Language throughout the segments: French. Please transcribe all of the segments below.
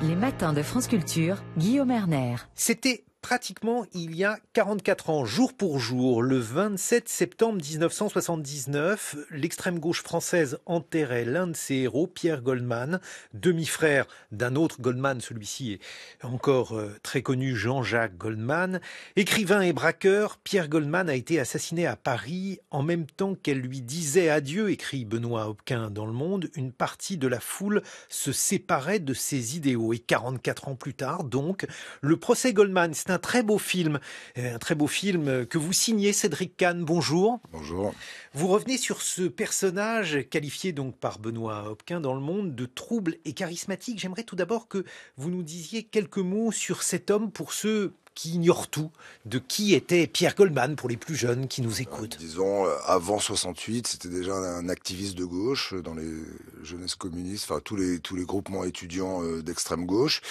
Les matins de France Culture, Guillaume Erner. C'était pratiquement il y a 44 ans, jour pour jour, le 27 septembre 1979, l'extrême gauche française enterrait l'un de ses héros, Pierre Goldman, demi-frère d'un autre Goldman, celui-ci est encore très connu, Jean-Jacques Goldman. Écrivain et braqueur, Pierre Goldman a été assassiné à Paris en même temps qu'elle lui disait adieu, écrit Benoît Hopquin dans Le Monde. Une partie de la foule se séparait de ses idéaux. Et 44 ans plus tard, donc, le procès Goldman, c'est un très beau film que vous signez, Cédric Kahn. Bonjour. Bonjour. Vous revenez sur ce personnage qualifié donc par Benoît Hopquin dans Le Monde de trouble et charismatique. J'aimerais tout d'abord que vous nous disiez quelques mots sur cet homme pour ceux qui ignorent tout, de qui était Pierre Goldman pour les plus jeunes qui nous écoutent. Disons, avant 68, c'était déjà un activiste de gauche dans les jeunesses communistes, enfin tous les groupements étudiants d'extrême gauche.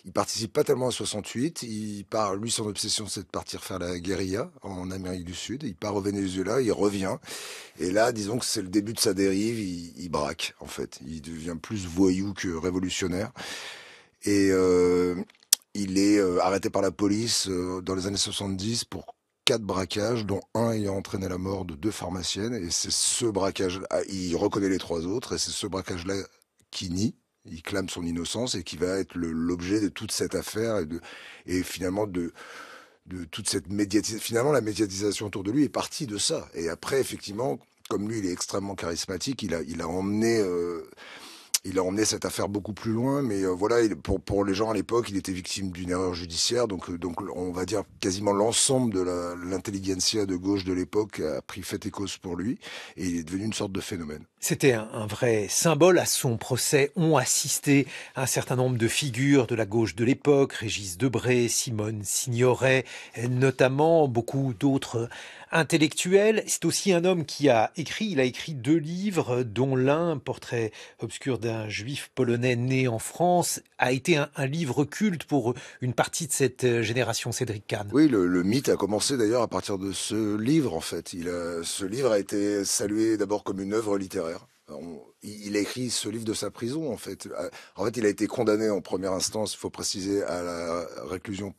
Il participe pas tellement à 68. Il part, lui, son obsession, c'est de partir faire la guérilla en Amérique du Sud. Il part au Venezuela, il revient. Et là, disons que c'est le début de sa dérive. Il braque, en fait. Il devient plus voyou que révolutionnaire. Et il est arrêté par la police dans les années 70 pour 4 braquages, dont un ayant entraîné la mort de 2 pharmaciennes. Et c'est ce braquage, il reconnaît les 3 autres, et c'est ce braquage-là qui nie. Il clame son innocence et qui va être l'objet de toute cette affaire et finalement de toute cette médiatisation. Finalement, la médiatisation autour de lui est partie de ça. Et après, effectivement, comme lui, il est extrêmement charismatique, il a emmené cette affaire beaucoup plus loin, mais voilà, pour les gens à l'époque, il était victime d'une erreur judiciaire, donc on va dire quasiment l'ensemble de l'intelligentsia de gauche de l'époque a pris fait et cause pour lui, et il est devenu une sorte de phénomène. C'était un vrai symbole. À son procès ont assisté un certain nombre de figures de la gauche de l'époque, Régis Debray, Simone Signoret, notamment beaucoup d'autres intellectuels. C'est aussi un homme il a écrit 2 livres, dont l'un, Portrait obscur d'un juif polonais né en France, a été un livre culte pour une partie de cette génération, Cédric Kahn. Oui, le mythe a commencé d'ailleurs à partir de ce livre, en fait. Ce livre a été salué d'abord comme une œuvre littéraire. Il a écrit ce livre de sa prison, en fait. En fait, il a été condamné en première instance, il faut préciser, à la réclusion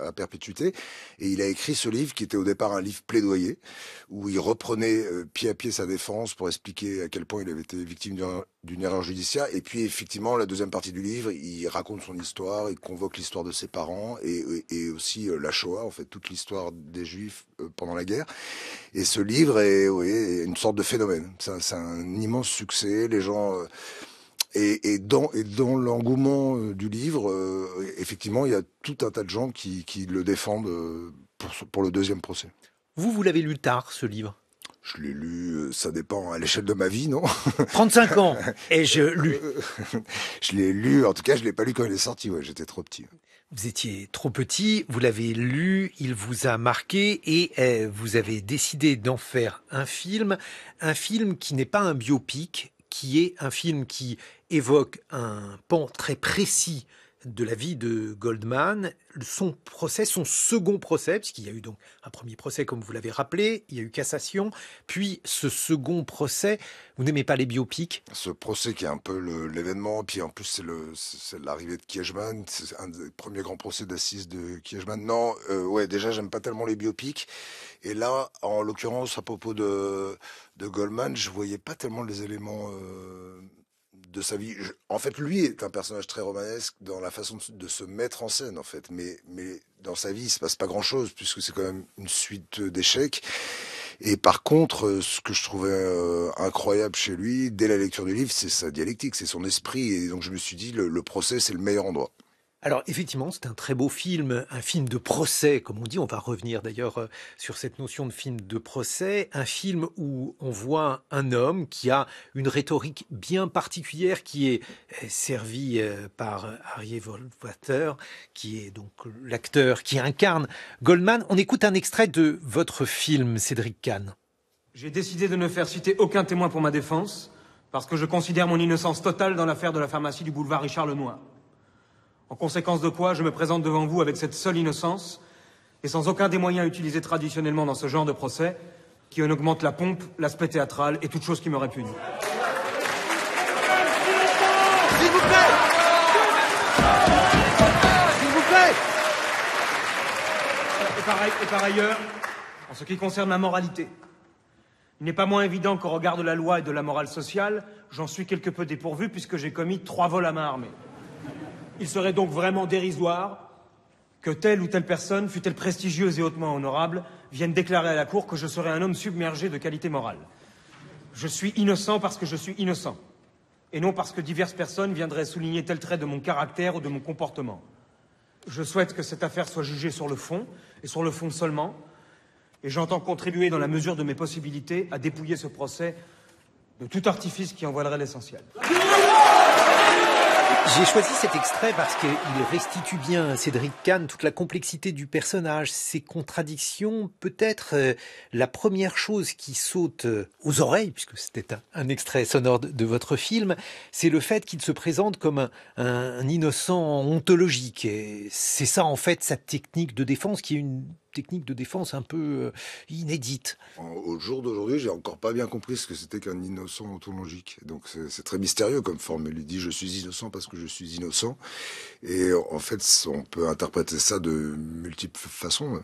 à perpétuité, et il a écrit ce livre qui était au départ un livre plaidoyer où il reprenait pied à pied sa défense pour expliquer à quel point il avait été victime d'une erreur judiciaire. Et puis effectivement, la deuxième partie du livre, il raconte son histoire, il convoque l'histoire de ses parents et aussi la Shoah, en fait toute l'histoire des Juifs pendant la guerre. Et ce livre est une sorte de phénomène. C'est un immense succès. Les gens Et dans l'engouement du livre, effectivement, il y a tout un tas de gens qui le défendent pour le deuxième procès. Vous l'avez lu tard, ce livre? Je l'ai lu, ça dépend à l'échelle de ma vie, non? 35 ans, ai-je lu? Je l'ai lu, en tout cas, je l'ai pas lu quand il est sorti, ouais, j'étais trop petit. Vous étiez trop petit, vous l'avez lu, il vous a marqué et vous avez décidé d'en faire un film qui n'est pas un biopic, qui est un film qui évoque un pan très précis de la vie de Goldman, son second procès, puisqu'il y a eu donc un premier procès, comme vous l'avez rappelé, il y a eu cassation, puis ce second procès. Vous n'aimez pas les biopics? Ce procès qui est un peu l'événement, puis en plus c'est l'arrivée de Kiechman, c'est un des premiers grands procès d'assises de Kiechman. Non, déjà j'aime pas tellement les biopics, et là, en l'occurrence, à propos de Goldman, je voyais pas tellement les éléments de sa vie. En fait, lui est un personnage très romanesque dans la façon de se mettre en scène, en fait. Mais dans sa vie, il se passe pas grand-chose, puisque c'est quand même une suite d'échecs. Et par contre, ce que je trouvais incroyable chez lui, dès la lecture du livre, c'est sa dialectique, c'est son esprit. Et donc je me suis dit, le procès, c'est le meilleur endroit. Alors effectivement, c'est un très beau film, un film de procès, comme on dit. On va revenir d'ailleurs sur cette notion de film de procès. Un film où on voit un homme qui a une rhétorique bien particulière, qui est servie par Harry Wohlwater, qui est donc l'acteur qui incarne Goldman. On écoute un extrait de votre film, Cédric Kahn. J'ai décidé de ne faire citer aucun témoin pour ma défense, parce que je considère mon innocence totale dans l'affaire de la pharmacie du boulevard Richard Lenoir. En conséquence de quoi, je me présente devant vous avec cette seule innocence, et sans aucun des moyens utilisés traditionnellement dans ce genre de procès, qui en augmente la pompe, l'aspect théâtral et toute chose qui me répugne. S'il vous plaît! Et par ailleurs, en ce qui concerne ma moralité, il n'est pas moins évident qu'au regard de la loi et de la morale sociale, j'en suis quelque peu dépourvu puisque j'ai commis 3 vols à main armée. Il serait donc vraiment dérisoire que telle ou telle personne, fût-elle prestigieuse et hautement honorable, vienne déclarer à la Cour que je serais un homme submergé de qualité morale. Je suis innocent parce que je suis innocent, et non parce que diverses personnes viendraient souligner tel trait de mon caractère ou de mon comportement. Je souhaite que cette affaire soit jugée sur le fond, et sur le fond seulement, et j'entends contribuer dans la mesure de mes possibilités à dépouiller ce procès de tout artifice qui en voilerait l'essentiel. J'ai choisi cet extrait parce qu'il restitue bien, Cédric Kahn, toute la complexité du personnage, ses contradictions. Peut-être la première chose qui saute aux oreilles, puisque c'était un extrait sonore de votre film, c'est le fait qu'il se présente comme un innocent ontologique. Et c'est ça, en fait, sa technique de défense, qui est une technique de défense un peu inédite. Au jour d'aujourd'hui, j'ai encore pas bien compris ce que c'était qu'un innocent ontologique. Donc c'est très mystérieux comme formule. Il dit je suis innocent parce que je suis innocent. Et en fait, on peut interpréter ça de multiples façons.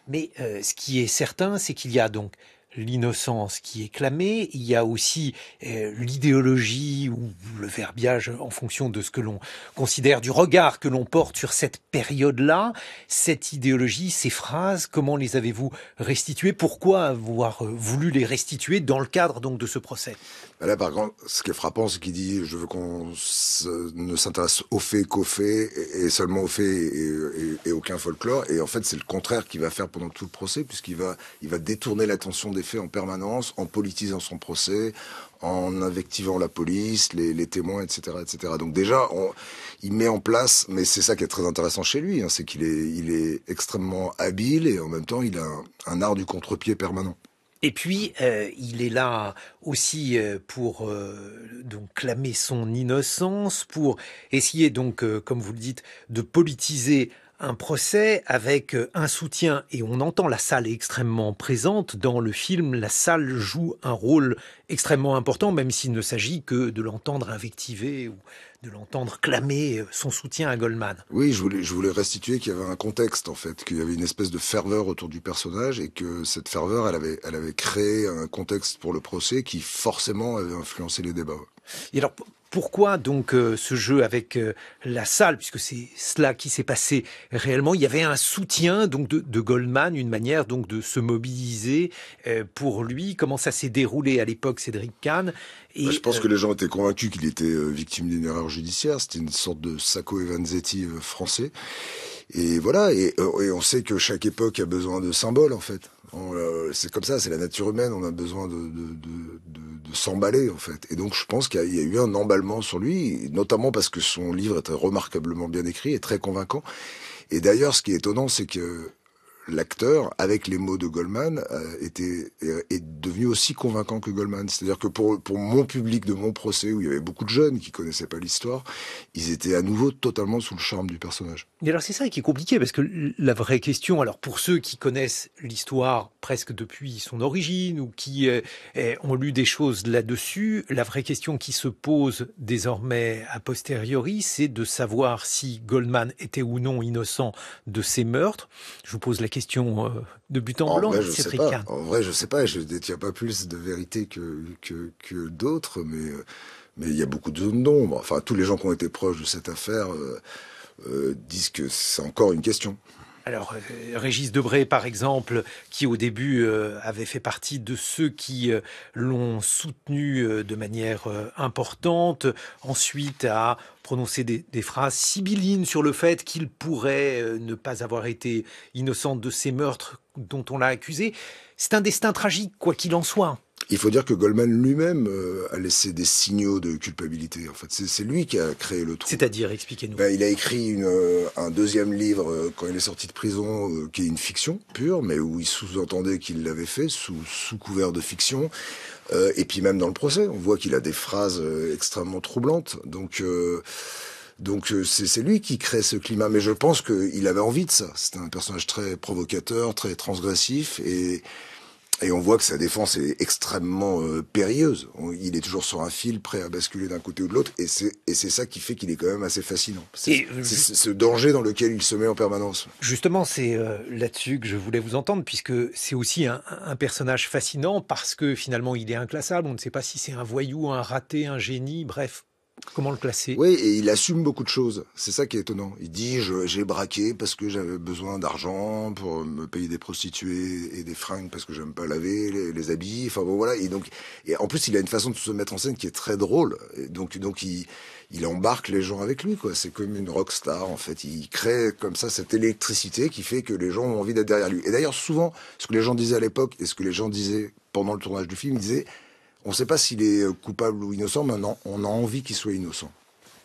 Mais ce qui est certain, c'est qu'il y a donc l'innocence qui est clamée, il y a aussi l'idéologie ou le verbiage en fonction de ce que l'on considère, du regard que l'on porte sur cette période-là. Cette idéologie, ces phrases, comment les avez-vous restituées? Pourquoi avoir voulu les restituer dans le cadre donc de ce procès? Là, par contre, ce qui est frappant, c'est qu'il dit je veux qu'on ne s'intéresse aux faits qu'aux faits et seulement aux faits et aucun folklore. Et en fait, c'est le contraire qu'il va faire pendant tout le procès, puisqu'il va détourner l'attention des faits en permanence, en politisant son procès, en invectivant la police, les témoins, etc., etc. Donc déjà, il met en place, mais c'est ça qui est très intéressant chez lui, hein, c'est qu'il est extrêmement habile et en même temps, il a un art du contre-pied permanent. Et puis, il est là aussi pour donc clamer son innocence, pour essayer donc, comme vous le dites, de politiser un procès avec un soutien. Et on entend, la salle est extrêmement présente dans le film. La salle joue un rôle extrêmement important, même s'il ne s'agit que de l'entendre invectiver ou de l'entendre clamer son soutien à Goldman. Oui, je voulais restituer qu'il y avait un contexte, en fait, qu'il y avait une espèce de ferveur autour du personnage et que cette ferveur, elle avait créé un contexte pour le procès qui forcément avait influencé les débats. Et alors, pourquoi donc ce jeu avec la salle, puisque c'est cela qui s'est passé réellement? Il y avait un soutien donc de Goldman, une manière donc de se mobiliser pour lui. Comment ça s'est déroulé à l'époque, Cédric Kahn? Et je pense que les gens étaient convaincus qu'il était victime d'une erreur judiciaire. C'était une sorte de Sacco et Vanzetti français. Et voilà, et on sait que chaque époque a besoin de symboles, en fait. C'est comme ça, c'est la nature humaine, on a besoin de s'emballer, en fait. Et donc je pense qu'il y a eu un emballement sur lui, notamment parce que son livre était remarquablement bien écrit et très convaincant. Et d'ailleurs, ce qui est étonnant, c'est que l'acteur, avec les mots de Goldman, est devenu aussi convaincant que Goldman. C'est-à-dire que pour mon public de mon procès, où il y avait beaucoup de jeunes qui connaissaient pas l'histoire, ils étaient à nouveau totalement sous le charme du personnage. Et alors c'est ça qui est compliqué, parce que la vraie question, alors pour ceux qui connaissent l'histoire presque depuis son origine, ou qui ont lu des choses là-dessus, la vraie question qui se pose désormais a posteriori, c'est de savoir si Goldman était ou non innocent de ces meurtres. Je vous pose la question de but en blanc, Cédric Kahn. En vrai, je sais pas, je détiens pas plus de vérité que d'autres, mais il y a beaucoup de zones d'ombre. Enfin, tous les gens qui ont été proches de cette affaire disent que c'est encore une question. Alors, Régis Debray, par exemple, qui au début avait fait partie de ceux qui l'ont soutenu de manière importante, ensuite a prononcé des phrases sibyllines sur le fait qu'il pourrait ne pas avoir été innocent de ces meurtres dont on l'a accusé. C'est un destin tragique, quoi qu'il en soit. Il faut dire que Goldman lui-même a laissé des signaux de culpabilité. En fait, c'est lui qui a créé le trou. C'est-à-dire, expliquez-nous. Il a écrit un deuxième livre quand il est sorti de prison, qui est une fiction pure, mais où il sous-entendait qu'il l'avait fait sous couvert de fiction. Et puis même dans le procès, on voit qu'il a des phrases extrêmement troublantes. Donc c'est lui qui crée ce climat. Mais je pense qu'il avait envie de ça. C'était un personnage très provocateur, très transgressif Et on voit que sa défense est extrêmement périlleuse. Il est toujours sur un fil, prêt à basculer d'un côté ou de l'autre, et c'est ça qui fait qu'il est quand même assez fascinant. C'est ce danger dans lequel il se met en permanence. Justement, c'est là-dessus que je voulais vous entendre, puisque c'est aussi un personnage fascinant, parce que finalement il est inclassable. On ne sait pas si c'est un voyou, un raté, un génie, bref. Comment le classer? Oui, et il assume beaucoup de choses. C'est ça qui est étonnant. Il dit j'ai braqué parce que j'avais besoin d'argent pour me payer des prostituées et des fringues parce que j'aime pas laver les habits. Enfin bon voilà. Et en plus il a une façon de se mettre en scène qui est très drôle. Et donc il embarque les gens avec lui quoi. C'est comme une rockstar en fait. Il crée comme ça cette électricité qui fait que les gens ont envie d'être derrière lui. Et d'ailleurs souvent ce que les gens disaient à l'époque et ce que les gens disaient pendant le tournage du film, ils disaient on ne sait pas s'il est coupable ou innocent, mais on a envie qu'il soit innocent.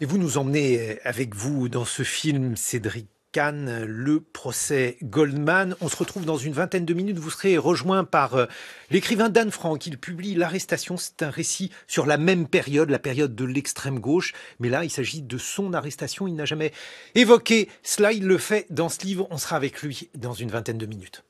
Et vous nous emmenez avec vous dans ce film, Cédric Kahn, le procès Goldman. On se retrouve dans une vingtaine de minutes. Vous serez rejoint par l'écrivain Dan Frank. Il publie L'Arrestation. C'est un récit sur la même période, la période de l'extrême gauche. Mais là, il s'agit de son arrestation. Il n'a jamais évoqué cela. Il le fait dans ce livre. On sera avec lui dans une vingtaine de minutes.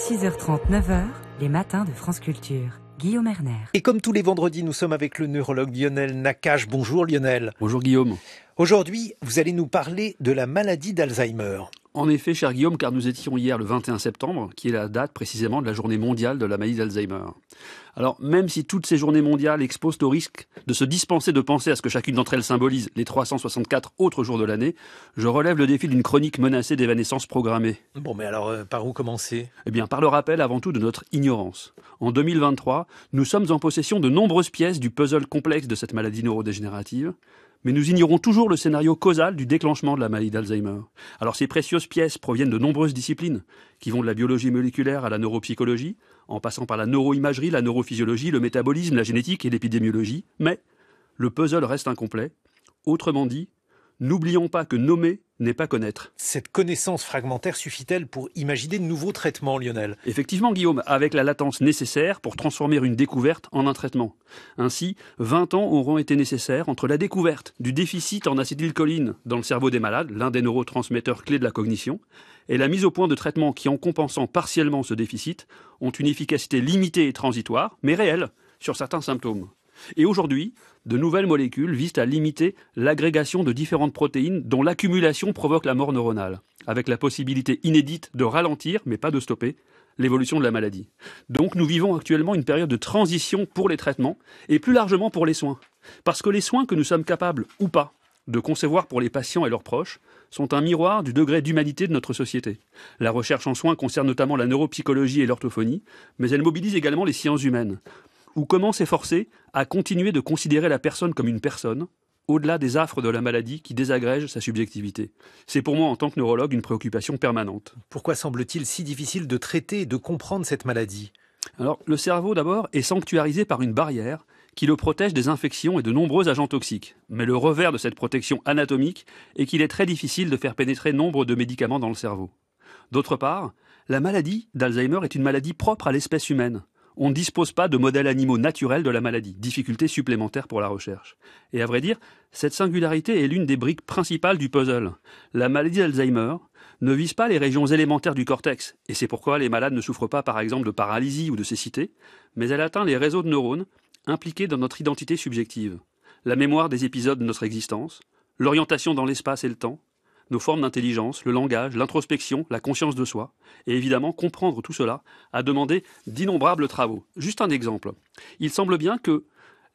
6h30, 9h, les matins de France Culture. Guillaume Erner. Et comme tous les vendredis, nous sommes avec le neurologue Lionel Nakache. Bonjour Lionel. Bonjour Guillaume. Aujourd'hui, vous allez nous parler de la maladie d'Alzheimer. En effet, cher Guillaume, car nous étions hier le 21 septembre, qui est la date précisément de la journée mondiale de la maladie d'Alzheimer. Alors, même si toutes ces journées mondiales exposent au risque de se dispenser de penser à ce que chacune d'entre elles symbolise les 364 autres jours de l'année, je relève le défi d'une chronique menacée d'évanescence programmée. Bon, mais alors, par où commencer ? Eh bien, par le rappel avant tout de notre ignorance. En 2023, nous sommes en possession de nombreuses pièces du puzzle complexe de cette maladie neurodégénérative, mais nous ignorons toujours le scénario causal du déclenchement de la maladie d'Alzheimer. Alors ces précieuses pièces proviennent de nombreuses disciplines, qui vont de la biologie moléculaire à la neuropsychologie, en passant par la neuroimagerie, la neurophysiologie, le métabolisme, la génétique et l'épidémiologie, mais le puzzle reste incomplet. Autrement dit, n'oublions pas que nommer n'est pas connaître. Cette connaissance fragmentaire suffit-elle pour imaginer de nouveaux traitements, Lionel ? Effectivement, Guillaume, avec la latence nécessaire pour transformer une découverte en un traitement. Ainsi, 20 ans auront été nécessaires entre la découverte du déficit en acétylcholine dans le cerveau des malades, l'un des neurotransmetteurs clés de la cognition, et la mise au point de traitements qui, en compensant partiellement ce déficit, ont une efficacité limitée et transitoire, mais réelle, sur certains symptômes. Et aujourd'hui, de nouvelles molécules visent à limiter l'agrégation de différentes protéines dont l'accumulation provoque la mort neuronale, avec la possibilité inédite de ralentir, mais pas de stopper, l'évolution de la maladie. Donc nous vivons actuellement une période de transition pour les traitements et plus largement pour les soins. Parce que les soins que nous sommes capables, ou pas, de concevoir pour les patients et leurs proches sont un miroir du degré d'humanité de notre société. La recherche en soins concerne notamment la neuropsychologie et l'orthophonie, mais elle mobilise également les sciences humaines. Ou comment s'efforcer à continuer de considérer la personne comme une personne, au-delà des affres de la maladie qui désagrègent sa subjectivité. C'est pour moi, en tant que neurologue, une préoccupation permanente. Pourquoi semble-t-il si difficile de traiter et de comprendre cette maladie ? Alors, le cerveau, d'abord, est sanctuarisé par une barrière qui le protège des infections et de nombreux agents toxiques. Mais le revers de cette protection anatomique est qu'il est très difficile de faire pénétrer nombre de médicaments dans le cerveau. D'autre part, la maladie d'Alzheimer est une maladie propre à l'espèce humaine. On ne dispose pas de modèles animaux naturels de la maladie, difficulté supplémentaire pour la recherche. Et à vrai dire, cette singularité est l'une des briques principales du puzzle. La maladie d'Alzheimer ne vise pas les régions élémentaires du cortex, et c'est pourquoi les malades ne souffrent pas par exemple de paralysie ou de cécité, mais elle atteint les réseaux de neurones impliqués dans notre identité subjective, la mémoire des épisodes de notre existence, l'orientation dans l'espace et le temps, nos formes d'intelligence, le langage, l'introspection, la conscience de soi. Et évidemment, comprendre tout cela a demandé d'innombrables travaux. Juste un exemple. Il semble bien que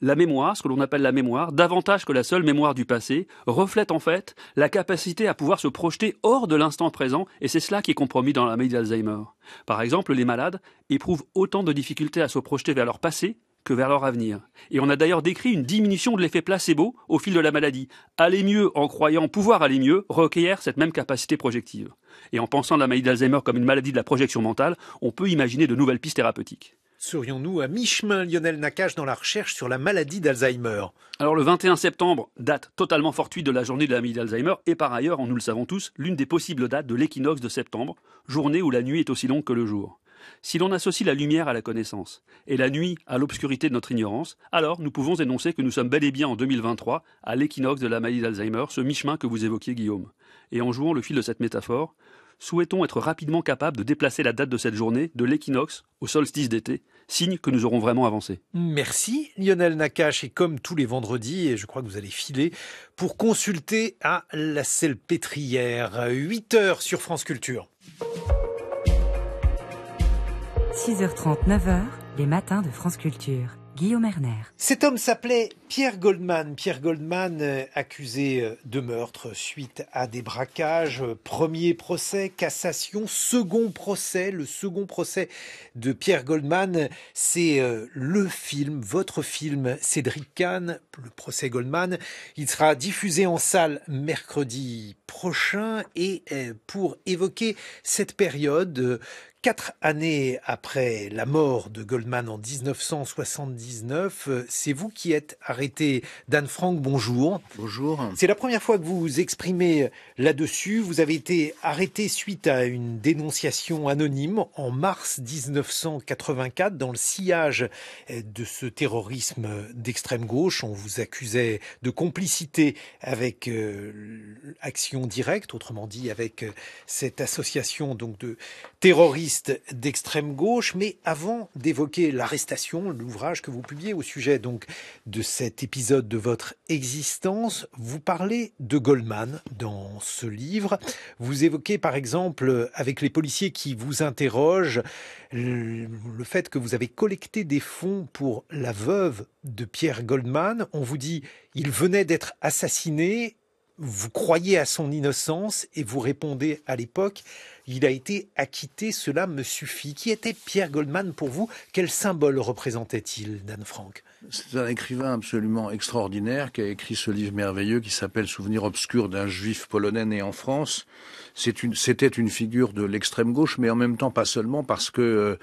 la mémoire, ce que l'on appelle la mémoire, davantage que la seule mémoire du passé, reflète en fait la capacité à pouvoir se projeter hors de l'instant présent, et c'est cela qui est compromis dans la maladie d'Alzheimer. Par exemple, les malades éprouvent autant de difficultés à se projeter vers leur passé que vers leur avenir. Et on a d'ailleurs décrit une diminution de l'effet placebo au fil de la maladie. Aller mieux en croyant pouvoir aller mieux requiert cette même capacité projective. Et en pensant la maladie d'Alzheimer comme une maladie de la projection mentale, on peut imaginer de nouvelles pistes thérapeutiques. Serions-nous à mi-chemin, Lionel Nakache, dans la recherche sur la maladie d'Alzheimer ? Alors le 21 septembre, date totalement fortuite de la journée de la maladie d'Alzheimer, et par ailleurs, nous le savons tous, l'une des possibles dates de l'équinoxe de septembre, journée où la nuit est aussi longue que le jour. Si l'on associe la lumière à la connaissance et la nuit à l'obscurité de notre ignorance, alors nous pouvons énoncer que nous sommes bel et bien en 2023 à l'équinoxe de la maladie d'Alzheimer, ce mi-chemin que vous évoquiez, Guillaume. Et en jouant le fil de cette métaphore, souhaitons être rapidement capables de déplacer la date de cette journée de l'équinoxe au solstice d'été, signe que nous aurons vraiment avancé. Merci Lionel Nakache, et comme tous les vendredis, et je crois que vous allez filer pour consulter à la Salpêtrière, 8h sur France Culture. 6h30, 9h, les matins de France Culture. Guillaume Erner. Cet homme s'appelait Pierre Goldman. Pierre Goldman, accusé de meurtre suite à des braquages. Premier procès, cassation, second procès. Le second procès de Pierre Goldman, c'est le film, votre film, Cédric Kahn, le procès Goldman. Il sera diffusé en salle mercredi prochain. Et pour évoquer cette période, 4 années après la mort de Goldman en 1979, c'est vous qui êtes arrêté. Dan Frank, bonjour. Bonjour. C'est la première fois que vous vous exprimez là-dessus. Vous avez été arrêté suite à une dénonciation anonyme en mars 1984 dans le sillage de ce terrorisme d'extrême gauche. On vous accusait de complicité avec Action Directe, autrement dit avec cette association donc de terroristes d'extrême gauche. Mais avant d'évoquer l'arrestation, l'ouvrage que vous publiez au sujet donc de cet épisode de votre existence, vous parlez de Goldman dans ce livre. Vous évoquez par exemple, avec les policiers qui vous interrogent, le fait que vous avez collecté des fonds pour la veuve de Pierre Goldman. On vous dit, il venait d'être assassiné. Vous croyez à son innocence et vous répondez à l'époque, il a été acquitté, cela me suffit. Qui était Pierre Goldman pour vous? Quel symbole représentait-il, Dan Frank? C'est un écrivain absolument extraordinaire qui a écrit ce livre merveilleux qui s'appelle Souvenirs obscurs d'un juif polonais né en France. C'était une figure de l'extrême gauche, mais en même temps pas seulement parce que,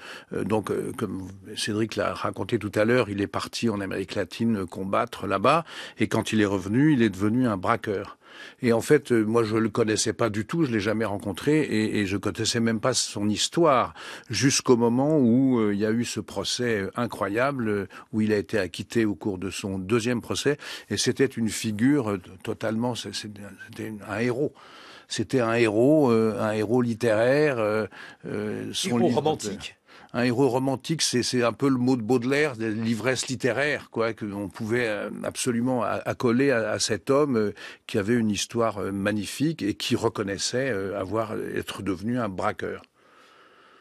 comme Cédric l'a raconté tout à l'heure, il est parti en Amérique latine combattre là-bas, et quand il est revenu, il est devenu un braqueur. Et en fait, moi, je le connaissais pas du tout, je l'ai jamais rencontré, et je connaissais même pas son histoire, jusqu'au moment où il y a eu ce procès incroyable, où il a été acquitté au cours de son deuxième procès, et c'était une figure totalement, c'était un héros. C'était un héros littéraire. Héros romantique. Un héros romantique, c'est un peu le mot de Baudelaire, de l'ivresse littéraire, quoi, que l'on pouvait absolument accoler à cet homme qui avait une histoire magnifique et qui reconnaissait être devenu un braqueur.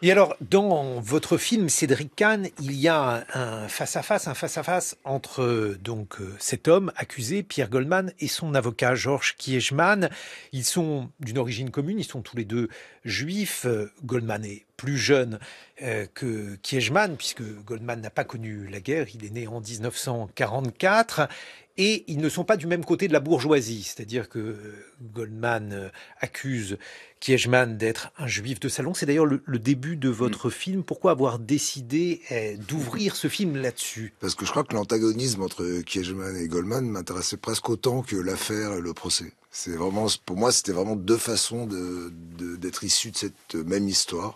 Et alors, dans votre film Cédric Kahn, il y a un face-à-face entre donc cet homme accusé, Pierre Goldman, et son avocat Georges Kiegemann. Ils sont d'une origine commune, ils sont tous les deux juifs. Goldman est plus jeune que Kiegemann, puisque Goldman n'a pas connu la guerre, il est né en 1944. Et ils ne sont pas du même côté de la bourgeoisie, c'est-à-dire que Goldman accuse Kiegemann d'être un juif de salon. C'est d'ailleurs le début de votre film. Pourquoi avoir décidé d'ouvrir ce film là-dessus? Parce que je crois que l'antagonisme entre Kiegemann et Goldman m'intéressait presque autant que l'affaire et le procès. C'est vraiment, pour moi, c'était vraiment deux façons d'être issus de cette même histoire.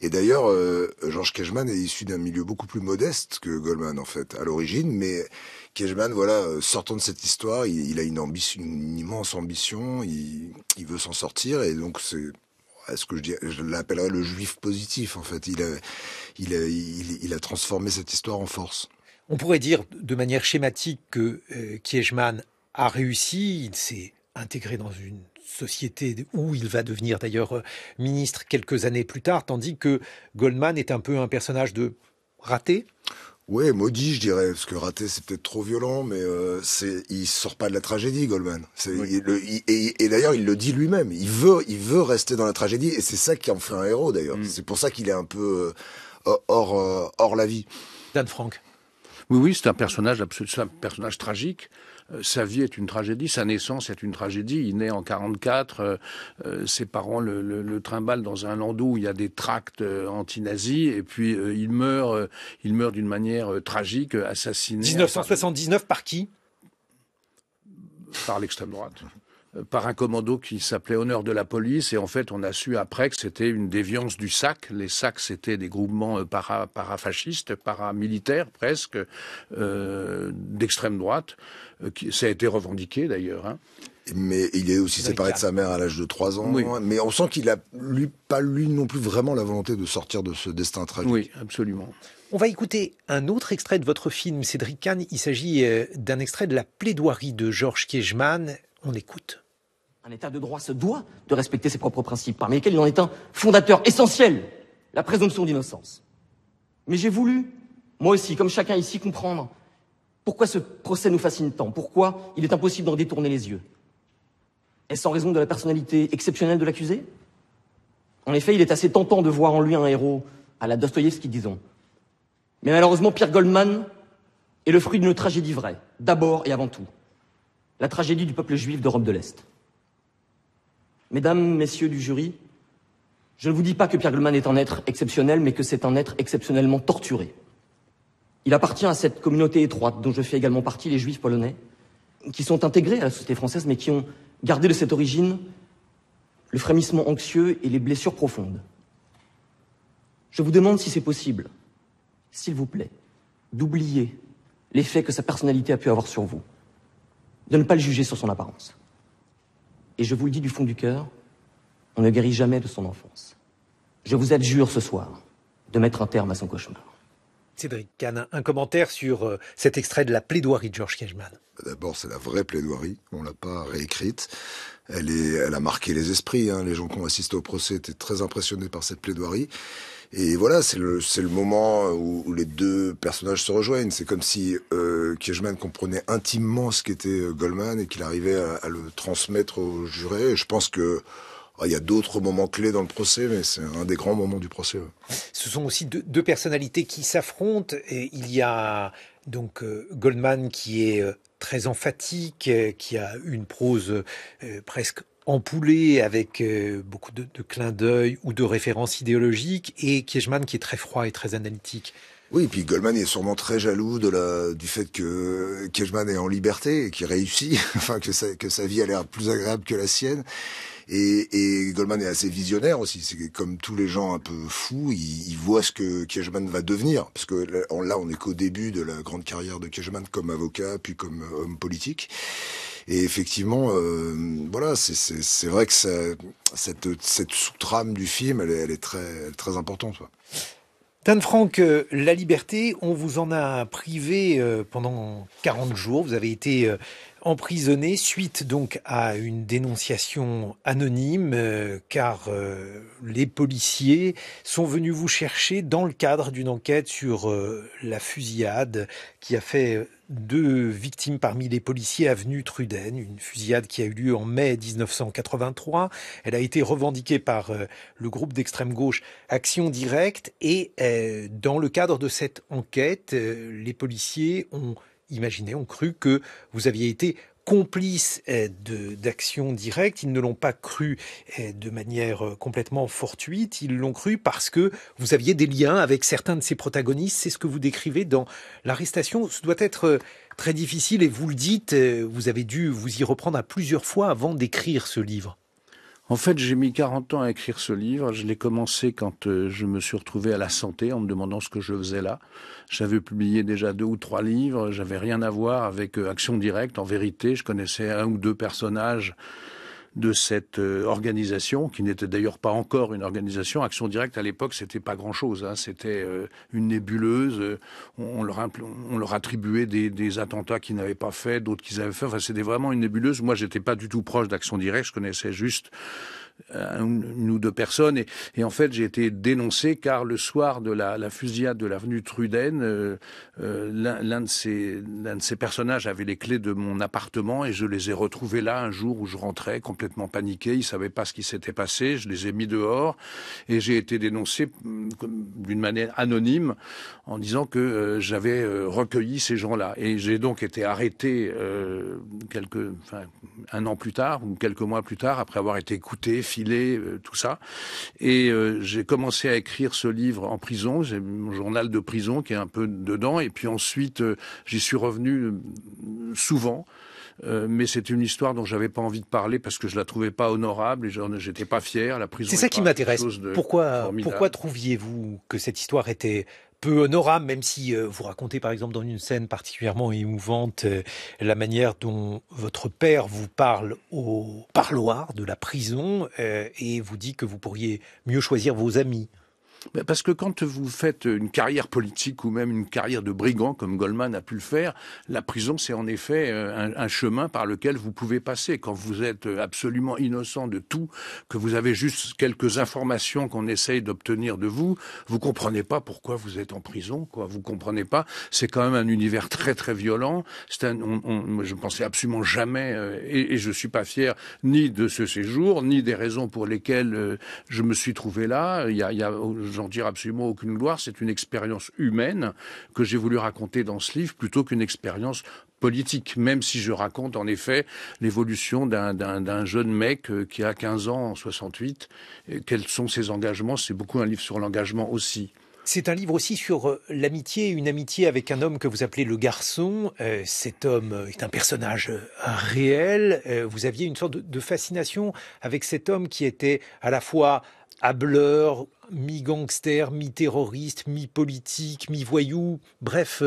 Et d'ailleurs, Georges Kiegemann est issu d'un milieu beaucoup plus modeste que Goldman, en fait, à l'origine, mais Kiegemann, voilà, sortant de cette histoire, il a une ambition, une immense ambition, il veut s'en sortir, et donc c'est ce que je l'appellerais le juif positif, en fait. Il a transformé cette histoire en force. On pourrait dire de manière schématique que Kiegemann a réussi, il s'est intégré dans une société où il va devenir d'ailleurs ministre quelques années plus tard, tandis que Goldman est un peu un personnage de raté. Ouais, maudit, je dirais, parce que raté, c'est peut-être trop violent, mais il sort pas de la tragédie, Goldman. Oui. Et d'ailleurs, il le dit lui-même. Il veut rester dans la tragédie, et c'est ça qui en fait un héros, d'ailleurs. C'est pour ça qu'il est un peu hors la vie. Dan Frank. Oui, c'est un personnage tragique. Sa vie est une tragédie, sa naissance est une tragédie. Il naît en 44, ses parents le trimballent dans un landau où il y a des tracts anti-nazis, et puis il meurt d'une manière tragique, assassiné. 1979 par qui? Par l'extrême droite. par un commando qui s'appelait Honneur de la police. Et en fait, on a su après que c'était une déviance du SAC. Les SAC, c'était des groupements parafascistes, paramilitaires presque, d'extrême droite. Ça a été revendiqué d'ailleurs. Hein. Mais il est aussi séparé de sa mère à l'âge de 3 ans. Oui. Mais on sent qu'il a pas lui non plus vraiment la volonté de sortir de ce destin tragique. Oui, absolument. On va écouter un autre extrait de votre film, Cédric Kahn. Il s'agit d'un extrait de la plaidoirie de Georges Kiechman. On écoute. Un État de droit se doit de respecter ses propres principes, parmi lesquels il en est un fondateur essentiel, la présomption d'innocence. Mais j'ai voulu, moi aussi, comme chacun ici, comprendre pourquoi ce procès nous fascine tant, pourquoi il est impossible d'en détourner les yeux. Est-ce en raison de la personnalité exceptionnelle de l'accusé? En effet, il est assez tentant de voir en lui un héros, à la Dostoïevski, disons. Mais malheureusement, Pierre Goldman est le fruit d'une tragédie vraie, d'abord et avant tout. La tragédie du peuple juif d'Europe de l'Est. Mesdames, messieurs du jury, je ne vous dis pas que Pierre Goldman est un être exceptionnel, mais que c'est un être exceptionnellement torturé. Il appartient à cette communauté étroite, dont je fais également partie, les juifs polonais, qui sont intégrés à la société française, mais qui ont gardé de cette origine le frémissement anxieux et les blessures profondes. Je vous demande si c'est possible, s'il vous plaît, d'oublier l'effet que sa personnalité a pu avoir sur vous, de ne pas le juger sur son apparence. Et je vous le dis du fond du cœur, on ne guérit jamais de son enfance. Je vous adjure ce soir de mettre un terme à son cauchemar. Cédric Kahn, un commentaire sur cet extrait de la plaidoirie de Georges Kiechman. D'abord, c'est la vraie plaidoirie, on l'a pas réécrite. Elle a marqué les esprits, hein. Les gens qui ont assisté au procès étaient très impressionnés par cette plaidoirie. Et voilà, c'est le moment où les deux personnages se rejoignent. C'est comme si Kiechman comprenait intimement ce qu'était Goldman et qu'il arrivait à le transmettre aux jurés. Et je pense que il y a d'autres moments clés dans le procès, mais c'est un des grands moments du procès. Ouais. Ce sont aussi deux personnalités qui s'affrontent. Et il y a donc Goldman qui est très emphatique, qui a une prose presque ampoulée avec beaucoup de clins d'œil ou de références idéologiques, et Kiechman qui est très froid et très analytique. Oui, et puis Goldman est sûrement très jaloux du fait que Kiechman est en liberté et qu'il réussit, enfin que sa vie a l'air plus agréable que la sienne. Et Goldman est assez visionnaire aussi. C'est comme tous les gens un peu fous, il voit ce que Kiechman va devenir. Parce que là, on est qu'au début de la grande carrière de Kiechman comme avocat, puis comme homme politique. Et effectivement, voilà, c'est vrai que cette sous-trame du film, elle est très importante. Ouais. Dan Franck, la liberté, on vous en a privé pendant 40 jours. Vous avez été emprisonné suite donc à une dénonciation anonyme, car les policiers sont venus vous chercher dans le cadre d'une enquête sur la fusillade qui a fait 2 victimes parmi les policiers avenue Truden, une fusillade qui a eu lieu en mai 1983. Elle a été revendiquée par le groupe d'extrême gauche Action Directe, et dans le cadre de cette enquête, les policiers ont cru que vous aviez été complice d'Action Directe. Ils ne l'ont pas cru de manière complètement fortuite, ils l'ont cru parce que vous aviez des liens avec certains de ces protagonistes. C'est ce que vous décrivez dans l'arrestation. Ce doit être très difficile, et vous le dites, vous avez dû vous y reprendre à plusieurs fois avant d'écrire ce livre. En fait, j'ai mis 40 ans à écrire ce livre. Je l'ai commencé quand je me suis retrouvé à la santé en me demandant ce que je faisais là. J'avais publié déjà 2 ou 3 livres. J'avais rien à voir avec Action Directe. En vérité, je connaissais 1 ou 2 personnages de cette organisation, qui n'était d'ailleurs pas encore une organisation. Action Directe, à l'époque, c'était pas grand-chose. Hein. C'était une nébuleuse. On leur attribuait des attentats qu'ils n'avaient pas fait, d'autres qu'ils avaient fait. Enfin, c'était vraiment une nébuleuse. Moi, j'étais pas du tout proche d'Action Directe. Je connaissais juste 1 ou 2 personnes. Et en fait, j'ai été dénoncé car le soir de la fusillade de l'avenue Truden, l'un de ces personnages avait les clés de mon appartement et je les ai retrouvés là un jour où je rentrais complètement paniqué. Ils savaient pas ce qui s'était passé. Je les ai mis dehors et j'ai été dénoncé d'une manière anonyme en disant que j'avais recueilli ces gens-là. Et j'ai donc été arrêté 1 an plus tard ou quelques mois plus tard, après avoir été écouté, filé, tout ça. Et j'ai commencé à écrire ce livre en prison. J'ai mon journal de prison qui est un peu dedans. Et puis ensuite, j'y suis revenu souvent. mais c'est une histoire dont j'avais pas envie de parler parce que je la trouvais pas honorable et j'étais pas fier. La prison. C'est ça qui m'intéresse. Pourquoi trouviez-vous que cette histoire était peu honorable, même si vous racontez par exemple dans une scène particulièrement émouvante la manière dont votre père vous parle au parloir de la prison et vous dit que vous pourriez mieux choisir vos amis? Parce que quand vous faites une carrière politique ou même une carrière de brigand, comme Goldman a pu le faire, la prison, c'est en effet un chemin par lequel vous pouvez passer. Quand vous êtes absolument innocent de tout, que vous avez juste quelques informations qu'on essaye d'obtenir de vous, vous comprenez pas pourquoi vous êtes en prison, quoi. Vous comprenez pas. C'est quand même un univers très très violent. Je pensais absolument jamais, et je suis pas fier ni de ce séjour, ni des raisons pour lesquelles je me suis trouvé là. J'en tire absolument aucune gloire, c'est une expérience humaine que j'ai voulu raconter dans ce livre plutôt qu'une expérience politique, même si je raconte en effet l'évolution d'un jeune mec qui a 15 ans en 68. Et quels sont ses engagements? C'est beaucoup un livre sur l'engagement aussi. C'est un livre aussi sur l'amitié, une amitié avec un homme que vous appelez le garçon. Cet homme est un personnage réel. Vous aviez une sorte de fascination avec cet homme qui était à la fois hâbleur, mi-gangster, mi-terroriste, mi-politique, mi-voyou, bref,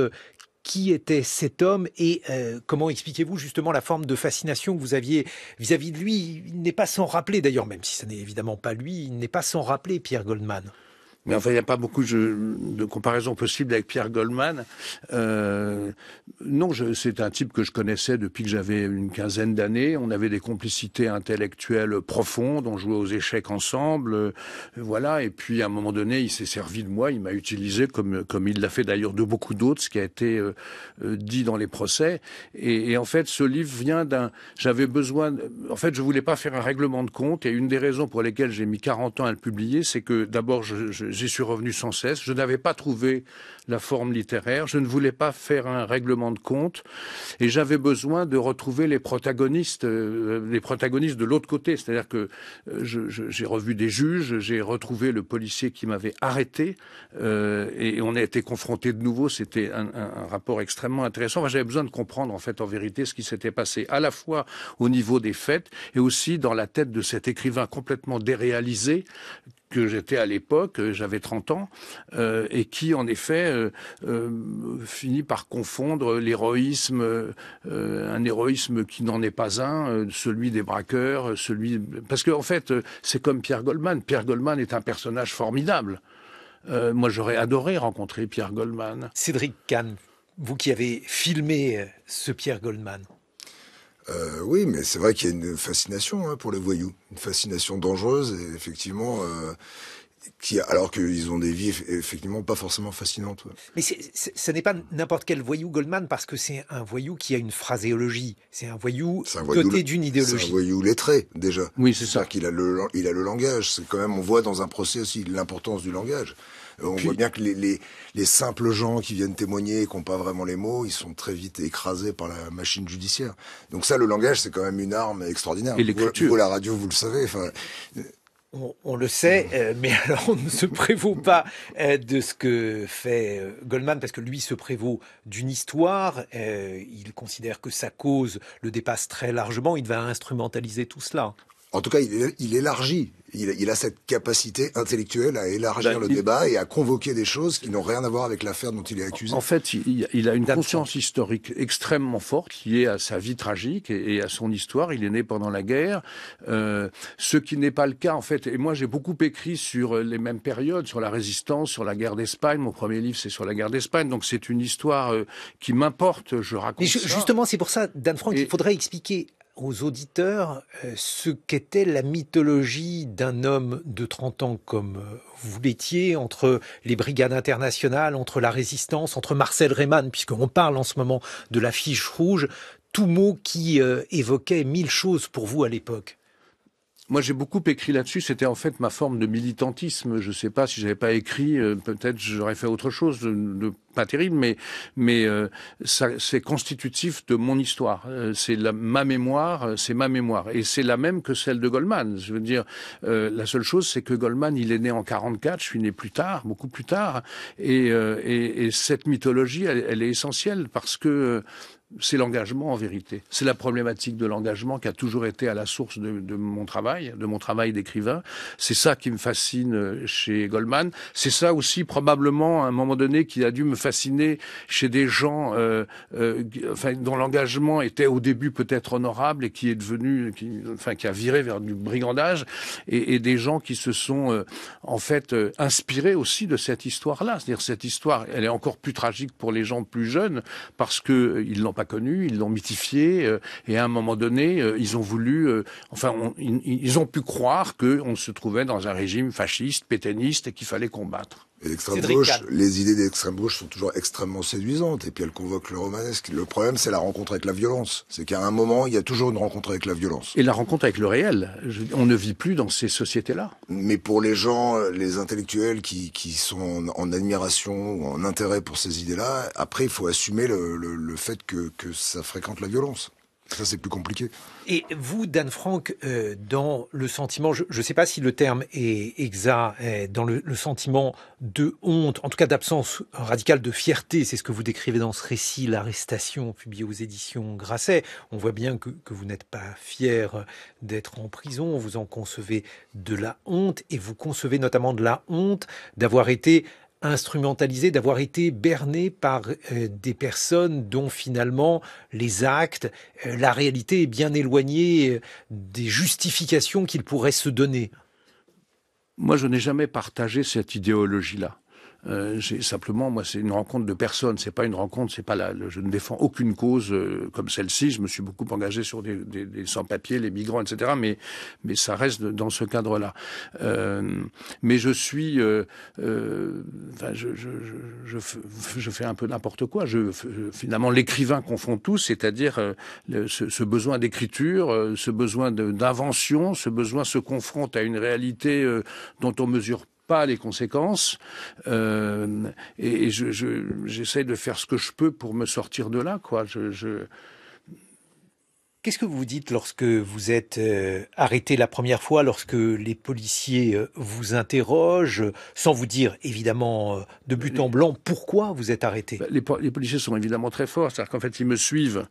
qui était cet homme et comment expliquez-vous justement la forme de fascination que vous aviez vis-à-vis de lui? Il n'est pas sans rappeler, d'ailleurs, même si ce n'est évidemment pas lui, il n'est pas sans rappeler Pierre Goldman. Mais enfin, il n'y a pas beaucoup de comparaisons possibles avec Pierre Goldman. Non, c'est un type que je connaissais depuis que j'avais une quinzaine d'années. On avait des complicités intellectuelles profondes, on jouait aux échecs ensemble, voilà. Et puis, à un moment donné, il s'est servi de moi, il m'a utilisé comme il l'a fait d'ailleurs de beaucoup d'autres, ce qui a été dit dans les procès. Et en fait, ce livre vient j'avais besoin... En fait, je voulais pas faire un règlement de compte. Et une des raisons pour lesquelles j'ai mis 40 ans à le publier, c'est que d'abord, j'y suis revenu sans cesse. Je n'avais pas trouvé la forme littéraire. Je ne voulais pas faire un règlement de compte. Et j'avais besoin de retrouver les protagonistes de l'autre côté. C'est-à-dire que j'ai revu des juges, j'ai retrouvé le policier qui m'avait arrêté, et on a été confrontés de nouveau. C'était un rapport extrêmement intéressant. Enfin, j'avais besoin de comprendre, en fait, en vérité, ce qui s'était passé, à la fois au niveau des faits et aussi dans la tête de cet écrivain complètement déréalisé que j'étais à l'époque, j'avais 30 ans, et qui, en effet, finit par confondre l'héroïsme, un héroïsme qui n'en est pas un, celui des braqueurs, parce que en fait, c'est comme Pierre Goldman. Pierre Goldman est un personnage formidable. Moi, j'aurais adoré rencontrer Pierre Goldman. Cédric Kahn, vous qui avez filmé ce Pierre Goldman. Oui, mais c'est vrai qu'il y a une fascination pour les voyous, une fascination dangereuse et effectivement, alors qu'ils ont des vies effectivement pas forcément fascinantes. Ouais. Mais ce n'est pas n'importe quel voyou Goldman parce que c'est un voyou qui a une phraséologie, c'est un voyou doté d'une idéologie. C'est un voyou lettré déjà. Oui, c'est ça. Qu'il a il a le langage. C'est quand même, on voit dans un procès aussi l'importance du langage. On voit bien que les simples gens qui viennent témoigner et qui n'ont pas vraiment les mots, ils sont très vite écrasés par la machine judiciaire. Donc ça, le langage, c'est quand même une arme extraordinaire. Et l'écriture. Vous, la radio, vous le savez. Enfin, on le sait, mais alors on ne se prévaut pas de ce que fait Goldman, parce que lui se prévaut d'une histoire. Il considère que sa cause le dépasse très largement. Il va instrumentaliser tout cela. En tout cas, il élargit. Il a cette capacité intellectuelle à élargir le débat et à convoquer des choses qui n'ont rien à voir avec l'affaire dont il est accusé. En fait, il a une conscience historique extrêmement forte liée à sa vie tragique et à son histoire. Il est né pendant la guerre, ce qui n'est pas le cas en fait. Et moi, j'ai beaucoup écrit sur les mêmes périodes, sur la résistance, sur la guerre d'Espagne. Mon premier livre, c'est sur la guerre d'Espagne. Donc c'est une histoire qui m'importe. Je raconte ça. Justement, c'est pour ça, Dan Franck, il faudrait expliquer aux auditeurs ce qu'était la mythologie d'un homme de 30 ans comme vous l'étiez, entre les brigades internationales, entre la résistance, entre Marcel Reymann, puisqu'on parle en ce moment de la fiche rouge, tout mot qui évoquait 1000 choses pour vous à l'époque. Moi, j'ai beaucoup écrit là-dessus. C'était en fait ma forme de militantisme. Je ne sais pas si j'avais pas écrit, peut-être j'aurais fait autre chose, de pas terrible, mais ça, c'est constitutif de mon histoire. C'est ma mémoire, c'est ma mémoire. Et c'est la même que celle de Goldman. Je veux dire, la seule chose, c'est que Goldman, il est né en 44, je suis né plus tard, beaucoup plus tard. Et cette mythologie, elle est essentielle parce que c'est l'engagement en vérité. C'est la problématique de l'engagement qui a toujours été à la source de mon travail d'écrivain. C'est ça qui me fascine chez Goldman. C'est ça aussi probablement à un moment donné qui a dû me fasciner chez des gens dont l'engagement était au début peut-être honorable et qui est devenu, qui a viré vers du brigandage et des gens qui se sont inspirés aussi de cette histoire-là. C'est-à-dire cette histoire, elle est encore plus tragique pour les gens plus jeunes parce que ils l'ont pas connu, ils l'ont mythifié, et à un moment donné, ils ont voulu, ils ont pu croire qu'on se trouvait dans un régime fasciste, pétainiste, et qu'il fallait combattre. Et l'extrême gauche, les idées d'extrême gauche sont toujours extrêmement séduisantes, et puis elles convoquent le romanesque. Le problème, c'est la rencontre avec la violence. C'est qu'à un moment, il y a toujours une rencontre avec la violence. Et la rencontre avec le réel. On ne vit plus dans ces sociétés-là. Mais pour les gens, les intellectuels qui sont en admiration ou en intérêt pour ces idées-là, après, il faut assumer le fait que ça fréquente la violence. Ça, c'est plus compliqué. Et vous, Dan Frank, dans le sentiment, je ne sais pas si le terme est exact, dans le sentiment de honte, en tout cas d'absence radicale de fierté, c'est ce que vous décrivez dans ce récit, l'arrestation, publié aux éditions Grasset. On voit bien que vous n'êtes pas fier d'être en prison, vous en concevez de la honte, et vous concevez notamment de la honte d'avoir été instrumentalisé, d'avoir été berné par des personnes dont finalement les actes, la réalité est bien éloignée des justifications qu'ils pourraient se donner. Moi, je n'ai jamais partagé cette idéologie-là. Simplement, moi, c'est une rencontre de personnes. C'est pas une rencontre, c'est pas je ne défends aucune cause comme celle-ci. Je me suis beaucoup engagé sur des sans-papiers, les migrants, etc. Mais ça reste dans ce cadre-là. Mais je suis, je fais un peu n'importe quoi. Finalement, l'écrivain confond tout, c'est-à-dire ce besoin d'écriture, ce besoin d'invention, ce besoin se confronte à une réalité dont on mesure pas les conséquences, et j'essaie de faire ce que je peux pour me sortir de là, quoi. Qu'est-ce que vous dites lorsque vous êtes arrêté la première fois, lorsque les policiers vous interrogent, sans vous dire évidemment de but en blanc pourquoi vous êtes arrêté? Les policiers sont évidemment très forts, c'est-à-dire qu'en fait ils me suivent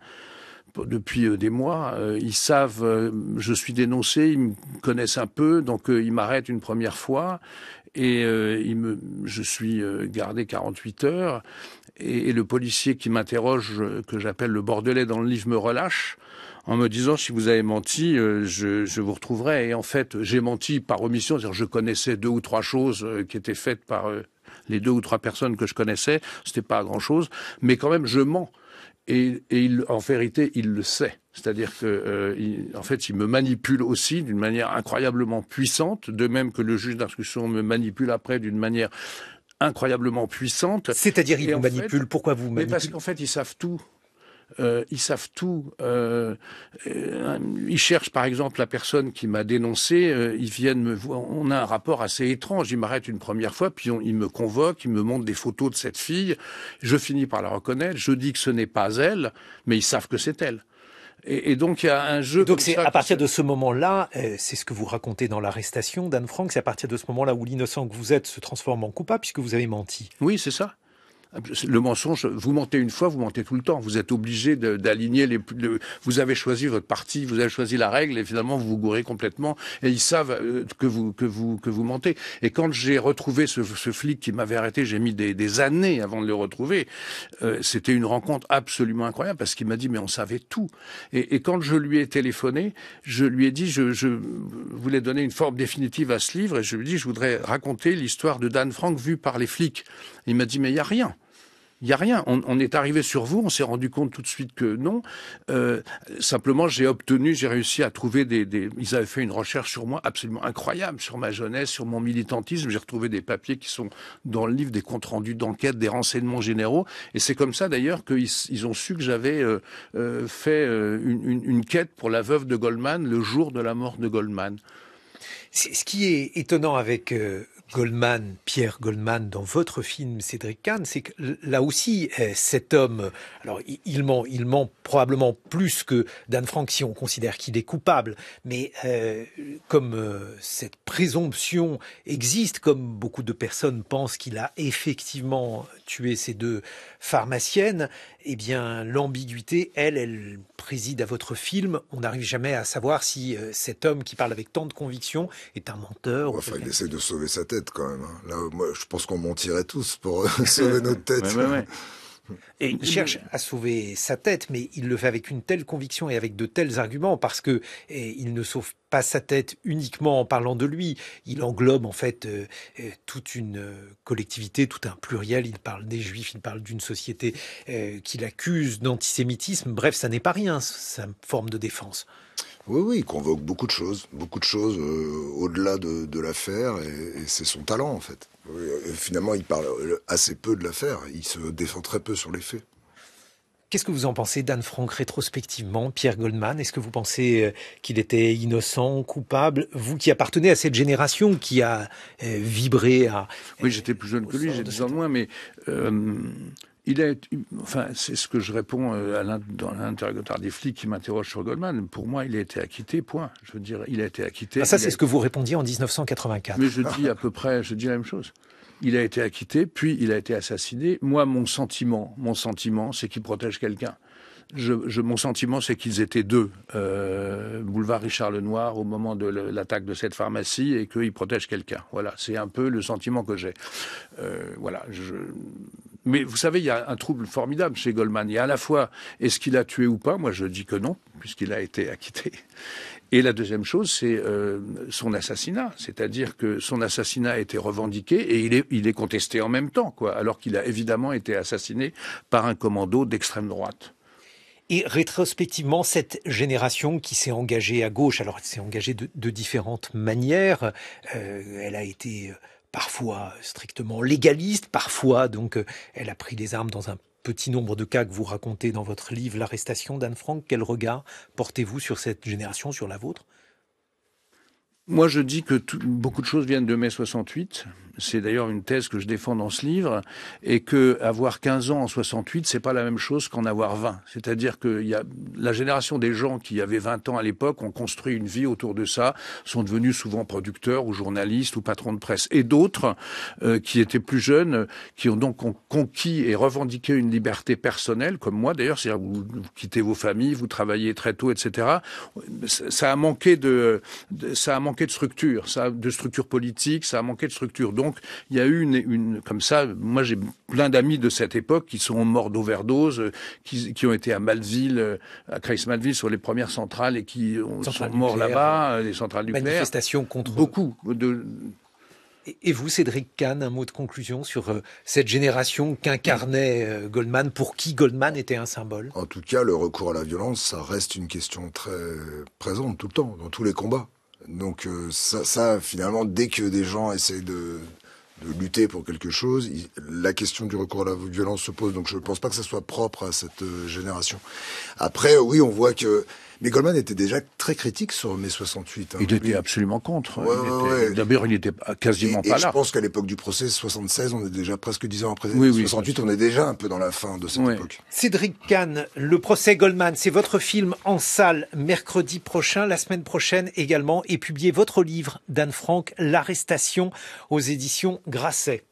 depuis des mois, ils savent, je suis dénoncé, ils me connaissent un peu, donc ils m'arrêtent une première fois et je suis gardé 48 heures et le policier qui m'interroge, que j'appelle le Bordelais dans le livre, me relâche en me disant si vous avez menti, je vous retrouverai. Et en fait, j'ai menti par omission, c'est-à-dire je connaissais 2 ou 3 choses qui étaient faites par les 2 ou 3 personnes que je connaissais, c'était pas grand-chose, mais quand même je mens. Et en vérité, il le sait. C'est-à-dire que, en fait, il me manipule aussi d'une manière incroyablement puissante, de même que le juge d'instruction me manipule après d'une manière incroyablement puissante. C'est-à-dire, il vous manipule. Pourquoi vous manipulez? Mais parce qu'en fait, ils savent tout. Ils savent tout. Ils cherchent par exemple la personne qui m'a dénoncé. Ils viennent me voir. On a un rapport assez étrange. Ils m'arrêtent une première fois, puis ils me convoquent, ils me montrent des photos de cette fille. Je finis par la reconnaître. Je dis que ce n'est pas elle, mais ils savent que c'est elle. Et donc il y a un jeu. Donc c'est à partir de ce moment-là, c'est ce que vous racontez dans l'arrestation, Dan Frank. C'est à partir de ce moment-là où l'innocent que vous êtes se transforme en coupable puisque vous avez menti. Oui, c'est ça. Le mensonge, vous mentez une fois, vous mentez tout le temps. Vous êtes obligé d'aligner vous avez choisi votre parti, vous avez choisi la règle et finalement vous vous gourrez complètement. Et ils savent que vous mentez. Et quand j'ai retrouvé ce flic qui m'avait arrêté, j'ai mis des années avant de le retrouver. C'était une rencontre absolument incroyable parce qu'il m'a dit mais on savait tout. Et quand je lui ai téléphoné, je lui ai dit je voulais donner une forme définitive à ce livre et je lui ai dit je voudrais raconter l'histoire de Dan Frank vue par les flics. Il m'a dit mais il y a rien. Il n'y a rien. On est arrivé sur vous, on s'est rendu compte tout de suite que non. Simplement, j'ai réussi à trouver ils avaient fait une recherche sur moi absolument incroyable, sur ma jeunesse, sur mon militantisme. J'ai retrouvé des papiers qui sont dans le livre, des comptes rendus d'enquête, des renseignements généraux. Et c'est comme ça d'ailleurs qu'ils ont su que j'avais fait une quête pour la veuve de Goldman le jour de la mort de Goldman. Ce qui est étonnant avec Goldman, Pierre Goldman, dans votre film Cédric Kahn, c'est que là aussi, cet homme, alors il ment probablement plus que Dan Frank si on considère qu'il est coupable, mais comme cette présomption existe, comme beaucoup de personnes pensent qu'il a effectivement tué ces deux pharmaciennes, eh bien l'ambiguïté, elle préside à votre film. On n'arrive jamais à savoir si cet homme qui parle avec tant de conviction est un menteur. Enfin, il essaie de sauver sa tête quand même. Là, moi, je pense qu'on mentirait tous pour sauver notre tête. Ouais. Et il cherche à sauver sa tête, mais il le fait avec une telle conviction et avec de tels arguments, parce que il ne sauve pas sa tête uniquement en parlant de lui. Il englobe en fait toute une collectivité, tout un pluriel. Il parle des Juifs, il parle d'une société qu'il accuse d'antisémitisme. Bref, ça n'est pas rien, sa forme de défense. Oui, il convoque beaucoup de choses au-delà de l'affaire, et c'est son talent en fait. Finalement, il parle assez peu de l'affaire, il se défend très peu sur les faits. Qu'est-ce que vous en pensez d'Anne Frank rétrospectivement, Pierre Goldman? Est-ce que vous pensez qu'il était innocent, coupable? Vous qui appartenez à cette génération qui a vibré à... Oui, j'étais plus jeune que lui, j'ai 10 ans de moins, mais... c'est ce que je réponds dans l'interrogatoire des flics qui m'interrogent sur Goldman. Pour moi, il a été acquitté, point. Je veux dire, il a été acquitté. Ça, c'est ce que vous répondiez en 1984. Mais je dis la même chose. Il a été acquitté, puis il a été assassiné. Moi, mon sentiment, c'est qu'il protège quelqu'un. Mon sentiment, c'est qu'ils étaient deux, boulevard Richard Lenoir, au moment de l'attaque de cette pharmacie, et qu'ils protègent quelqu'un. Voilà, c'est un peu le sentiment que j'ai. Mais vous savez, il y a un trouble formidable chez Goldman. Il y a à la fois, est-ce qu'il a tué ou pas? Moi, je dis que non, puisqu'il a été acquitté. Et la deuxième chose, c'est son assassinat. C'est-à-dire que son assassinat a été revendiqué et il est contesté en même temps, quoi, alors qu'il a évidemment été assassiné par un commando d'extrême droite. Et rétrospectivement, cette génération qui s'est engagée à gauche, alors elle s'est engagée de différentes manières, elle a été parfois strictement légaliste, parfois donc elle a pris les armes dans un petit nombre de cas que vous racontez dans votre livre, L'arrestation d'Anne Frank. Quel regard portez-vous sur cette génération, sur la vôtre? Moi, je dis que beaucoup de choses viennent de mai 68. C'est d'ailleurs une thèse que je défends dans ce livre. Et que avoir 15 ans en 68, c'est pas la même chose qu'en avoir 20. C'est-à-dire que la génération des gens qui avaient 20 ans à l'époque ont construit une vie autour de ça, sont devenus souvent producteurs ou journalistes ou patrons de presse. Et d'autres, qui étaient plus jeunes, qui ont donc conquis et revendiqué une liberté personnelle, comme moi d'ailleurs, c'est-à-dire vous quittez vos familles, vous travaillez très tôt, etc. Ça a manqué de structure, de structure politique, ça a manqué de structure. Donc, il y a eu une comme ça, moi j'ai plein d'amis de cette époque qui sont morts d'overdose, qui ont été à Malville, à Creil-Malville sur les premières centrales et qui sont morts là-bas, les centrales nucléaires. Manifestations contre... Beaucoup. Et vous, Cédric Kahn, un mot de conclusion sur cette génération qu'incarnait Goldman, pour qui Goldman était un symbole? En tout cas, le recours à la violence, ça reste une question très présente tout le temps, dans tous les combats. Donc ça, finalement, dès que des gens essayent de lutter pour quelque chose, la question du recours à la violence se pose. Donc je ne pense pas que ça soit propre à cette génération. Après, oui, on voit que... Mais Goldman était déjà très critique sur mai 68. Il était absolument contre. Ouais. D'abord, il n'était quasiment pas là. Et je pense qu'à l'époque du procès, 76, on est déjà presque 10 ans après. Oui, 68, on est déjà un peu dans la fin de cette époque. Cédric Kahn, le procès Goldman, c'est votre film en salle mercredi prochain. La semaine prochaine également est publié votre livre d'Anne Frank, L'arrestation, aux éditions Grasset.